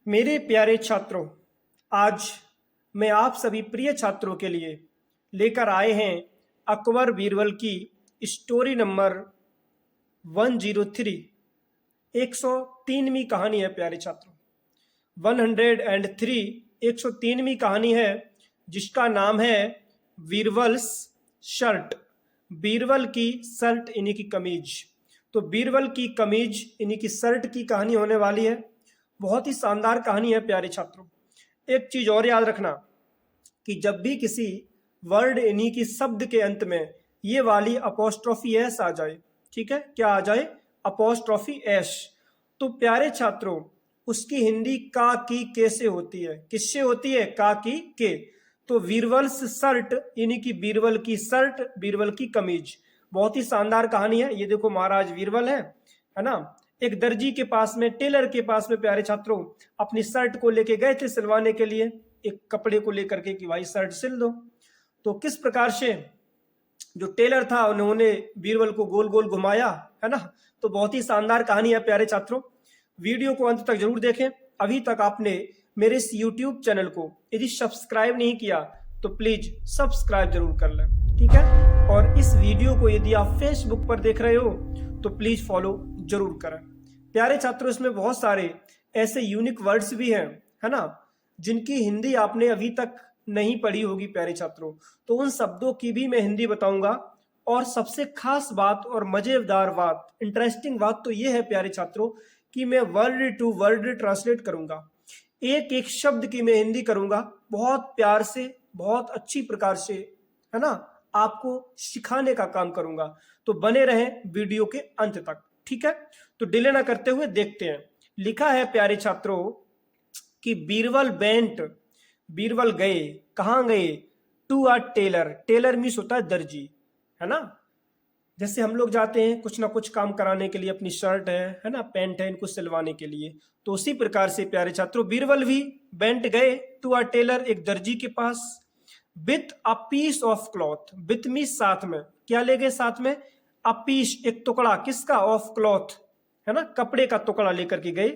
मेरे प्यारे छात्रों, आज मैं आप सभी प्रिय छात्रों के लिए लेकर आए हैं अकबर बीरबल की स्टोरी नंबर 103। 103वीं कहानी है प्यारे छात्रों। 103 103वीं कहानी है जिसका नाम है बीरबल्स शर्ट। बीरबल की शर्ट यानी की कमीज। तो बीरबल की कमीज यानी की शर्ट की कहानी होने वाली है। बहुत ही शानदार कहानी है प्यारे छात्रों। एक चीज और याद रखना कि जब भी किसी वर्ड यानी कि शब्द के अंत में ये वाली अपोस्ट्रोफी एस आ जाए, ठीक है, क्या आ जाए? अपोस्ट्रोफी एस, तो प्यारे छात्रों उसकी हिंदी का की कैसे होती है? किससे होती है? का की के। तो बीरबल्स शर्ट यानी कि बीरबल की शर्ट, बीरबल की कमीज। बहुत ही शानदार कहानी है। ये देखो महाराज बीरबल है ना, एक दर्जी के पास में, टेलर के पास में प्यारे छात्रों अपनी शर्ट को लेके गए थे सिलवाने के लिए, एक कपड़े को लेकर के कि भाई शर्ट सिल दो। तो किस प्रकार से जो टेलर था उन्होंने बीरबल को गोल गोल घुमाया, है ना। तो बहुत ही शानदार कहानी है प्यारे छात्रों। वीडियो को अंत तक जरूर देखें। अभी तक आपने मेरे इस यूट्यूब चैनल को यदि सब्सक्राइब नहीं किया तो प्लीज सब्सक्राइब जरूर कर लें, ठीक है। और इस वीडियो को यदि आप फेसबुक पर देख रहे हो तो प्लीज फॉलो जरूर करें। प्यारे छात्रों इसमें बहुत सारे ऐसे यूनिक वर्ड्स भी हैं, है ना, जिनकी हिंदी आपने अभी तक नहीं पढ़ी होगी प्यारे छात्रों। तो उन शब्दों की भी मैं हिंदी बताऊंगा। और सबसे खास बात और मजेदार बात, इंटरेस्टिंग बात तो यह है प्यारे छात्रों कि मैं वर्ड टू वर्ड ट्रांसलेट करूंगा। एक एक शब्द की मैं हिंदी करूंगा, बहुत प्यार से, बहुत अच्छी प्रकार से, है ना, आपको सिखाने का काम करूंगा। तो बने रहें वीडियो के अंत तक, ठीक है। तो डिले ना करते हुए देखते हैं। लिखा है प्यारे छात्रों कि बीरबल बेंट, बीरबल गए, कहां गए? To a tailor. Tailor means होता है दर्जी, है ना। जैसे हम लोग जाते हैं कुछ ना कुछ काम कराने के लिए, अपनी शर्ट है ना, पैंट है, इनको सिलवाने के लिए। तो उसी प्रकार से प्यारे छात्रों बीरबल भी बेंट गए टू अ टेलर, एक दर्जी के पास, with a piece of cloth. With means साथ में, क्या ले गए साथ में? अ पीस, एक टुकड़ा, किसका? ऑफ क्लॉथ, है ना, कपड़े का टुकड़ा लेकर के गए।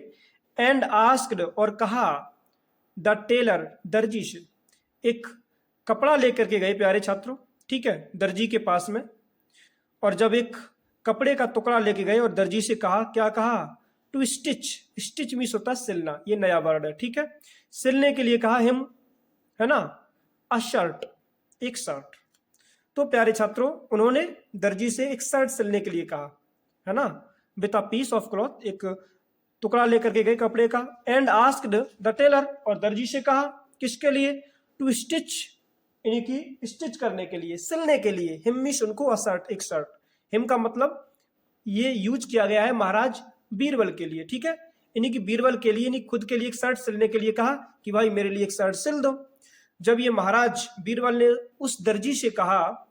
एंड आस्क्ड, और कहा, द टेलर, दर्जी से एक कपड़ा लेकर के गए प्यारे छात्रों, ठीक है, दर्जी के पास में। और जब एक कपड़े का टुकड़ा लेके गए और दर्जी से कहा, क्या कहा? To stitch. स्टिच मीन्स होता है सिलना, ये नया वर्ड है, ठीक है। सिलने के लिए कहा हिम, है ना, अ शर्ट, एक शर्ट। तो प्यारे छात्रों उन्होंने दर्जी से एक शर्ट सिलने के लिए कहा, है ना, with a piece of cloth, एक टुकड़ा लेकर के गए कपड़े का। एंड आस्क्ड द टेलर, और दर्जी से कहा, किसके लिए? टू स्टिच, यानी कि स्टिच करने के लिए, सिलने के लिए। हिम मीन्स उनको अ शर्ट, एक शर्ट। हिम का मतलब ये यूज किया गया है महाराज बीरबल के लिए, ठीक है, यानी कि बीरबल के लिए, यानी खुद के लिए एक शर्ट सिलने के लिए कहा कि भाई मेरे लिए एक शर्ट सिल दो। जब ये महाराज बीरबल ने उस दर्जी से कहा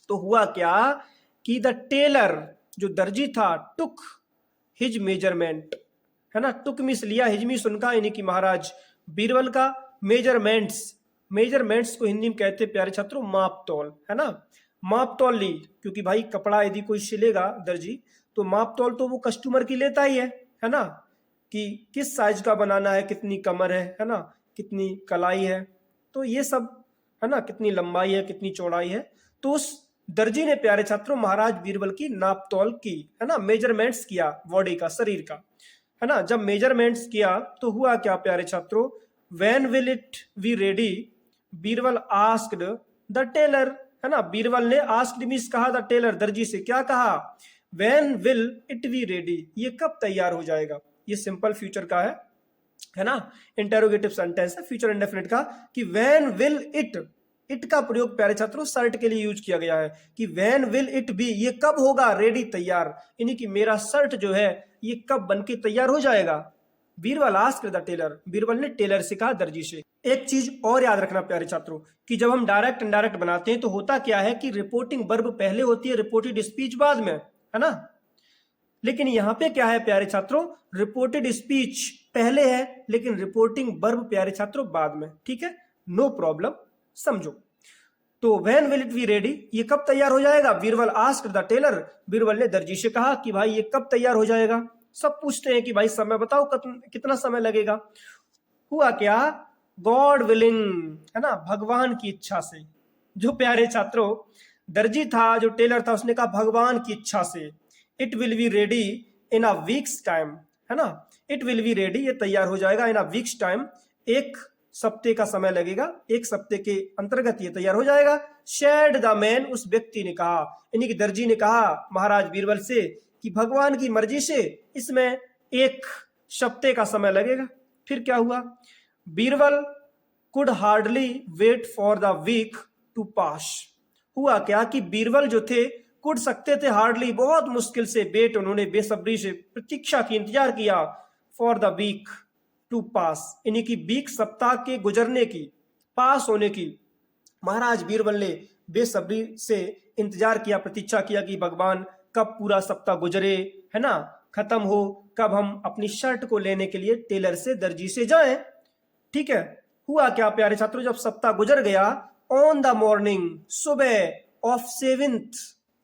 तो हुआ क्या कि द टेलर, जो दर्जी था, टुक हिज मेजरमेंट, है ना, टुक मीन्स लिया, हिज मीन्स उनका, यानी कि महाराज बीरबल का, मेजरमेंट्स, मेजरमेंट्स को हिंदी में कहते हैं प्यारे छात्रों माप तौल, है ना। माप तौल ली, क्योंकि भाई कपड़ा यदि कोई सिलेगा दर्जी तो माप तौल तो वो कस्टमर की लेता ही है ना, कि किस साइज का बनाना है, कितनी कमर है ना, कितनी कलाई है, तो ये सब, है ना, कितनी लंबाई है, कितनी चौड़ाई है। तो उस दर्जी ने प्यारे छात्रों महाराज बीरबल की नाप तौल की, है ना, मेजरमेंट्स किया बॉडी का, शरीर का, है ना। जब मेजरमेंट्स किया तो हुआ क्या प्यारे छात्रों? When will it be ready, Birbal asked the tailor, है ना। बीरबल ने आस्क्ड मीन्स कहा, द टेलर, दर्जी से क्या कहा? When will it be ready, ये कब तैयार हो जाएगा? ये सिंपल फ्यूचर का है ना, इंटेरोगेटिव सेंटेंस है फ्यूचर इंडेफिनिट का, कि व्हेन विल इट, इट का प्रयोग प्यारे छात्रों शर्ट के लिए यूज किया गया है कि व्हेन विल इट बी, ये कब होगा? रेडी, तैयार, यानी कि मेरा शर्ट जो है ये कब बनके तैयार हो जाएगा? Birbal asked the tailor, Birbal ने टेलर से कहा, दर्जी से। एक चीज और याद रखना प्यारे छात्रों कि जब हम डायरेक्ट इनडायरेक्ट बनाते हैं तो होता क्या है कि रिपोर्टिंग वर्ब पहले होती है, रिपोर्टेड स्पीच बाद में, है ना। लेकिन यहां पे क्या है प्यारे छात्रों? रिपोर्टेड स्पीच पहले है लेकिन रिपोर्टिंग वर्ब प्यारे छात्रों बाद में, ठीक है, नो प्रॉब्लम, समझो। तो when will it be ready, ये कब तैयार हो जाएगा? Birbal asked the tailor, Birbal ने दर्जी से कहा कि भाई ये कब तैयार हो जाएगा। सब पूछते हैं कि भाई समय बताओ, कितना समय लगेगा। हुआ क्या, गॉड विलिंग, है ना, भगवान की इच्छा से। जो प्यारे छात्रों दर्जी था, जो टेलर था, उसने कहा भगवान की इच्छा से, it will be ready in a weeks time, है ना, इट विल बी रेडी, ये तैयार हो जाएगा, इन अ वीक्स टाइम, एक सप्ते का समय लगेगा, एक सप्ते के अंतर्गत ये तैयार हो जाएगा। शेड द मैन, उस व्यक्ति ने कहा, यानी कि दर्जी ने कहा महाराज बीरबल से कि भगवान की मर्जी से इसमें एक सप्ते का समय लगेगा। फिर क्या हुआ, Birbal could hardly wait for the week to pass. हुआ क्या कि बीरबल जो थे कुड सकते थे हार्डली, बहुत मुश्किल से, वेट, उन्होंने बेसब्री से प्रतीक्षा की, इंतजार किया, फॉर द वीक टू पास, यानी कि वीक सप्ताह के गुजरने की, पास होने की। महाराज बीरबल ने बेसब्री से इंतजार किया, प्रतीक्षा किया कि भगवान कब पूरा सप्ताह गुजरे, है ना, खत्म हो, कब हम अपनी शर्ट को लेने के लिए टेलर से, दर्जी से जाएं। ठीक है, हुआ क्या प्यारे छात्रों, जब सप्ताह गुजर गया, ऑन द मॉर्निंग, सुबह ऑफ 7th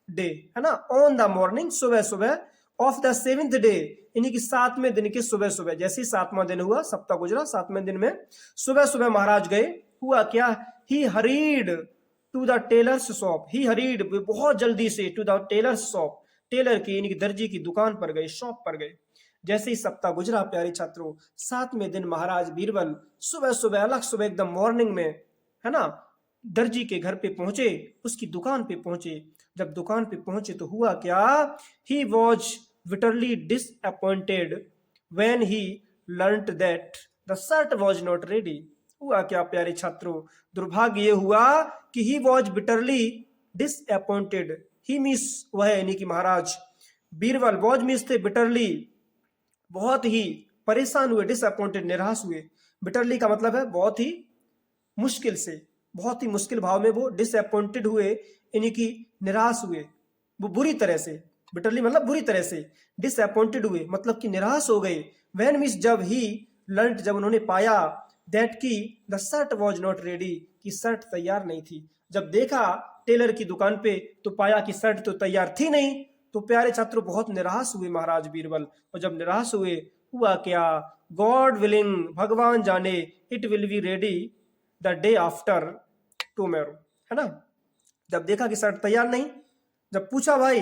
डे, है ना, ऑन द मॉर्निंग, सुबह सुबह, ऑफ द 7th डे, यानी कि 7वें दिन की सुबह सुबह, जैसे ही 7वां दिन हुआ, सप्ताह गुजरा, 7वें दिन में सुबह सुबह महाराज गए। हुआ क्या, he hurried to the tailor's shop, he hurried, बहुत जल्दी से, to the tailor's shop, tailor की यानी कि दर्जी की दुकान पर गए, शॉप पर गए। जैसे ही सप्ताह गुजरा प्यारे छात्रों, 7वें दिन महाराज बीरबल सुबह सुबह, अलग सुबह, एकदम मॉर्निंग में, है ना, दर्जी के घर पे पहुंचे, उसकी दुकान पे पहुंचे। जब दुकान पे पहुंचे तो हुआ क्या, he was bitterly disappointed when he learnt that the shirt was not ready। हुआ क्या प्यारे छात्रों, दुर्भाग्य ये हुआ कि he was bitterly disappointed, he means वह, यानी कि महाराज बीरबल, was means थे bitterly, बहुत ही परेशान हुए, disappointed, निराश हुए। bitterly का मतलब है बहुत ही मुश्किल से, बहुत ही मुश्किल भाव में वो डिसअपॉइंटेड हुए, यानी कि निराश हुए, वो बुरी तरह से, बिटरली मतलब बुरी तरह से, डिसअपॉइंटेड हुए मतलब कि निराश हो गए। व्हेन मींस जब ही लर्नड, जब उन्होंने पाया, दैट की the shirt was not ready, कि शर्ट तैयार नहीं थी। जब देखा टेलर की दुकान पे तो पाया कि शर्ट तो तैयार थी नहीं, तो प्यारे छात्रों बहुत निराश हुए महाराज बीरबल। और जब निराश हुए, हुआ क्या, गॉड विलिंग, भगवान जाने, it will be ready the day after tomorrow, है ना। जब देखा कि शर्ट तैयार नहीं, जब पूछा भाई,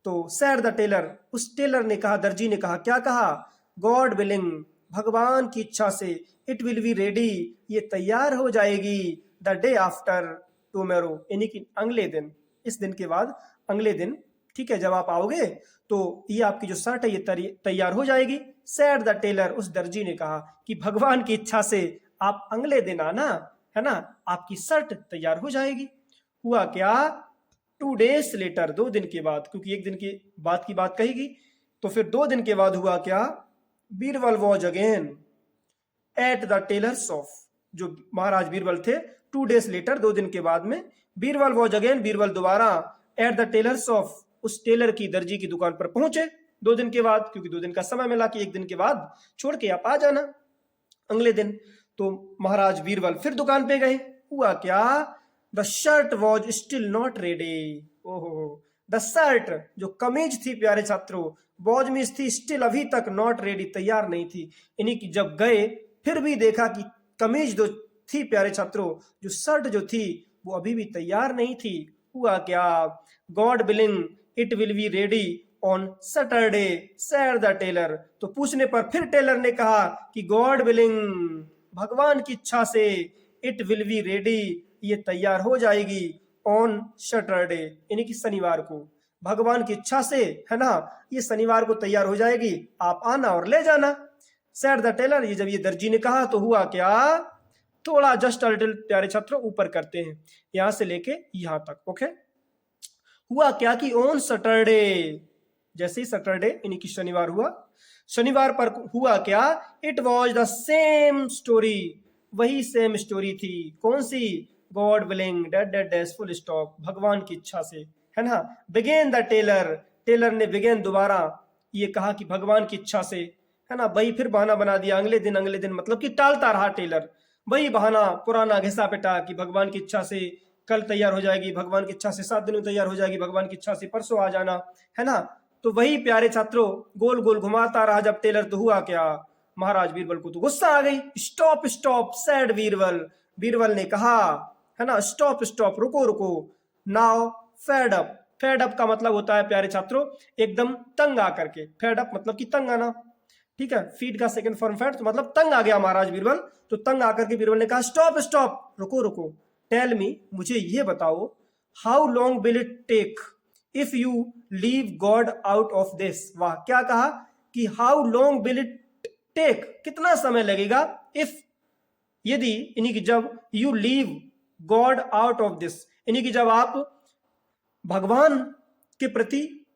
तो सैड द टेलर, उस टेलर ने कहा, दर्जी ने कहा, क्या कहा, गॉड विलिंग, भगवान की इच्छा से, इट विल बी रेडी, ये तैयार हो जाएगी, द डे आफ्टर टुमारो, यानी कि अगले दिन, इस दिन के बाद अगले दिन, ठीक है, जब आप आओगे तो ये आपकी जो शर्ट है ये तैयार हो जाएगी। सैड द टेलर, उस दर्जी ने कहा कि भगवान की इच्छा से आप अगले दिन आना, है ना, आपकी शर्ट तैयार हो जाएगी। हुआ क्या, 2 days लेटर, 2 दिन के बाद, क्योंकि एक दिन के बाद की बात कहेगी, तो फिर 2 दिन के बाद हुआ क्या, Birbal was again at the Taylor shop, जो महाराज बीरबल थे, 2 days लेटर, 2 दिन के बाद में, बीरबल वॉज अगेन, बीरबल दोबारा, एट द टेलर शॉप, उस टेलर की, दर्जी की दुकान पर पहुंचे 2 दिन के बाद, क्योंकि 2 दिन का समय मिला कि 1 दिन के बाद छोड़ के आप आ जाना अगले दिन। तो महाराज बीरबल फिर दुकान पे गए। हुआ क्या, the shirt was still not ready, ओहो, द शर्ट, जो कमीज थी प्यारे छात्रों, वॉज मीन्स थी, स्टिल, अभी तक, नॉट रेडी, तैयार नहीं थी, यानी कि जब गए फिर भी देखा कि कमीज जो थी प्यारे छात्रों, जो शर्ट जो थी वो अभी भी तैयार नहीं थी। हुआ क्या, God willing, it will be ready on Saturday, said the tailor, तो पूछने पर फिर टेलर ने कहा कि गॉड विलिंग, भगवान की इच्छा से, इट विल बी रेडी, ये तैयार हो जाएगी, ऑन सैटरडे, यानी कि शनिवार को, भगवान की इच्छा से, है ना, ये शनिवार को तैयार हो जाएगी, आप आना और ले जाना। सैड द टेलर, ये जब ये दर्जी ने कहा तो हुआ क्या, थोड़ा जस्ट लिटिल प्यारे छात्रों ऊपर करते हैं, यहां से लेके यहां तक, ओके। हुआ क्या कि ऑन सैटरडे, जैसे ही सैटरडे यानी कि शनिवार हुआ, शनिवार पर हुआ क्या, it was the same story, वही सेम स्टोरी थी, कौन सी, God willing, dash full stop, भगवान की इच्छा से, है ना। बिगेन द टेलर, टेलर ने बिगेन, दोबारा ये कहा कि भगवान की इच्छा से, है ना, वही फिर बहाना बना दिया, अगले दिन, मतलब कि टालता रहा टेलर, वही बहाना पुराना घिसा पिटा कि भगवान की इच्छा से कल तैयार हो जाएगी, भगवान की इच्छा से 7 दिन में तैयार हो जाएगी, भगवान की इच्छा से परसों आ जाना, है ना। तो वही प्यारे छात्रों गोल गोल घुमाता रहा जब टेलर, तो हुआ क्या, महाराज बीरबल को तो गुस्सा आ गई। Stop stop sad Birbal, Birbal ने कहा, है ना, स्टॉप स्टॉप, रुको रुको। Now fed up, fed up का मतलब होता है प्यारे छात्रों एकदम तंग आकर के, फेड अप मतलब कि तंग आना, ठीक है। फीड का सेकंड फॉर्म फेड, तो मतलब तंग आ गया महाराज बीरबल। तो तंग आकर के बीरबल ने कहा स्टॉप स्टॉप, रुको रुको, टेल मी, मुझे ये बताओ, how long will it take if you leave God out of this. वाह, क्या कहा कि how long will it take, कितना समय लगेगा, इफ, यदि, यानी कि जब, you leave God out of this, यानी कि जब आप भगवान के प्रति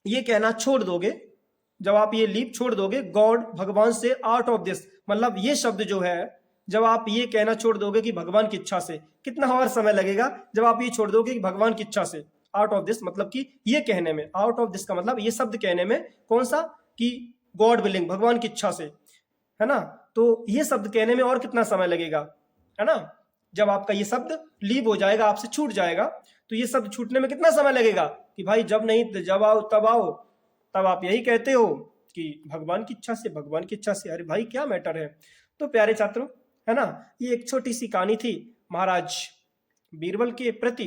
ये कहना छोड़ दोगे, जब आप ये लीव छोड़ दोगे गॉड, भगवान से, आउट ऑफ दिस, मतलब ये शब्द जो है, जब आप ये कहना छोड़ दोगे कि भगवान की इच्छा से, कितना और समय लगेगा जब आप ये छोड़ दोगे कि भगवान की इच्छा से, आउट ऑफ दिस मतलब कि ये कहने में, आउट ऑफ दिस का मतलब ये शब्द कहने में, कौन सा, कि गॉड विलिंग, भगवान की इच्छा से, है ना। तो ये शब्द कहने में और कितना समय लगेगा, है ना। जब आपका ये शब्द लीव हो जाएगा, आपसे छूट जाएगा, तो ये शब्द छूटने में कितना समय लगेगा कि भाई जब नहीं जब आओ तब आओ, तब आप यही कहते हो कि भगवान की इच्छा से, भगवान की इच्छा से। अरे भाई क्या मैटर है। तो प्यारे छात्रों, है ना, ये एक छोटी सी कहानी थी महाराज बीरबल के प्रति।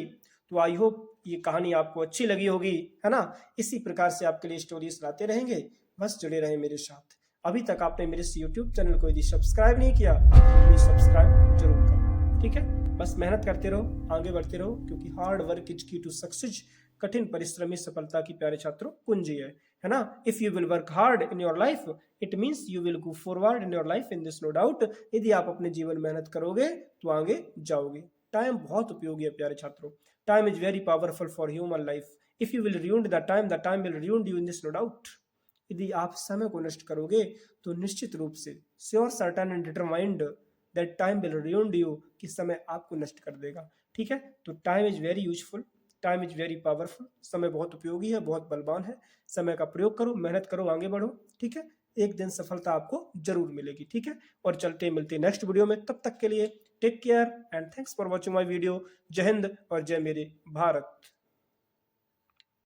तो आई होप ये कहानी आपको अच्छी लगी होगी, है ना। इसी प्रकार से आपके लिए स्टोरीज लाते रहेंगे, बस जुड़े रहे मेरे साथ। अभी तक आपने मेरे इस यूट्यूब चैनल को यदि सब्सक्राइब नहीं किया तो प्लीज सब्सक्राइब जरूर करें, ठीक है। बस मेहनत करते रहो, आगे बढ़ते रहो, क्योंकि हार्ड वर्क इज की टू सक्सेस, कठिन परिश्रम ही सफलता की प्यारे छात्रों कुंजी है ना। If you will work hard in your life it means you will go forward in your life, in this no doubt. यदि आप अपने जीवन में मेहनत करोगे तो आगे जाओगे। टाइम बहुत उपयोगी है प्यारे छात्रों, time is very powerful for human life. If you will ruin the time will ruin you in this no doubt। यदि आप समय को नष्ट करोगे तो निश्चित रूप से, sure, certain and determined that time will ruin you, कि समय आपको नष्ट कर देगा, ठीक है। तो time is very useful, time is very powerful, समय बहुत उपयोगी है, बहुत बलवान है। समय का प्रयोग करो, मेहनत करो, आगे बढ़ो, ठीक है। एक दिन सफलता आपको जरूर मिलेगी, ठीक है। और चलते मिलते नेक्स्ट वीडियो में, तब तक के लिए take care and thanks for watching my video. जय हिंद और जय मेरे भारत।